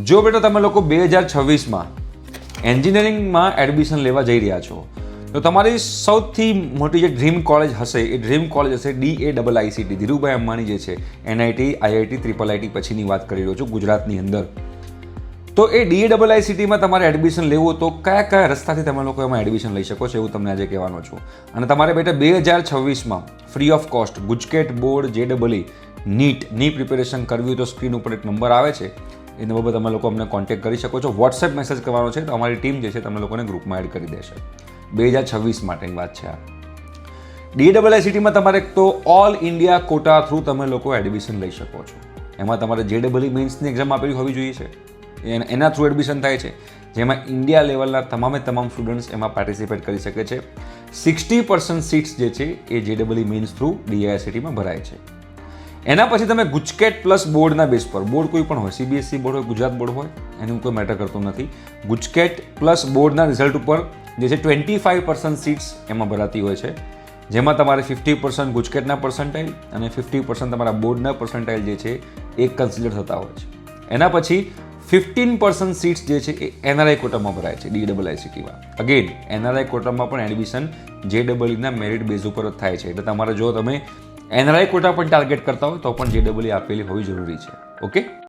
જો બેટા તમે લોકો 2026માં એન્જિનિયરિંગમાં એડમિશન લેવા જઈ રહ્યા છો તો તમારી સૌથી મોટી જે ડ્રીમ કોલેજ હશે એ ડ્રીમ કોલેજ હશે DAIICT, ધીરુભાઈ અંબાણી જે છે NIT, IIT, IIIT પછીની વાત કરી રહ્યો છું ગુજરાતની અંદર. તો એ DAIICTમાં તમારે એડમિશન લેવું તો કયા કયા રસ્તાથી તમે લોકો એમાં એડમિશન લઈ શકો છો એવું તમને આજે કહેવાનો છું. અને તમારે બેટા 2026માં free of cost GUJCET board JEE નીટની પ્રિપેરેશન કરવી હોય તો સ્ક્રીન ઉપર એક નંબર આવે છે, એ નંબર પર તમે લોકો અમને કોન્ટેક્ટ કરી શકો છો. વોટ્સએપ મેસેજ કરવાનો છે તો અમારી ટીમ જે છે તમે લોકોને ગ્રુપમાં એડ કરી દેશે. 2026 માટેની વાત છે આ. DAIICTમાં તમારે એક તો ઓલ ઇન્ડિયા કોટા થ્રુ તમે લોકો એડમિશન લઈ શકો છો. એમાં તમારે JEE મેન્સની એક્ઝામ આપેલી હોવી જોઈએ છે, એના થ્રુ એડમિશન થાય છે, જેમાં ઇન્ડિયા લેવલના તમામ સ્ટુડન્ટ્સ એમાં પાર્ટિસિપેટ કરી શકે છે. 60% સીટ્સ જે છે એ JEE મેન્સ થ્રુ DAIICTમાં ભરાય છે. એના પછી તમે ગુજકેટ પ્લસ બોર્ડના બેઝ પર, બોર્ડ કોઈ પણ હોય, CBSE બોર્ડ હોય, ગુજરાત બોર્ડ હોય, એનું કોઈ મેટર કરતું નથી. ગુજકેટ પ્લસ બોર્ડના રિઝલ્ટ ઉપર જે છે 25% સીટ્સ એમાં ભરાતી હોય છે, જેમાં તમારે 50% ગુજકેટના પર્સન્ટાઇલ અને 50% તમારા બોર્ડના પર્સન્ટાઇલ જે છે એ કન્સિડર થતા હોય છે. એના પછી 15% સીટ્સ જે છે એ NRI કોટામાં ભરાય છે DAIICTમાં. અગેન NRI કોટામાં પણ એડમિશન JEEના મેરિટ બેઝ ઉપર જ થાય છે. એટલે તમારે જો તમે NRI કોટા પણ ટાર્ગેટ કરતા હોય તો પણ JEE આપેલી હોવી જરૂરી છે. ઓકે.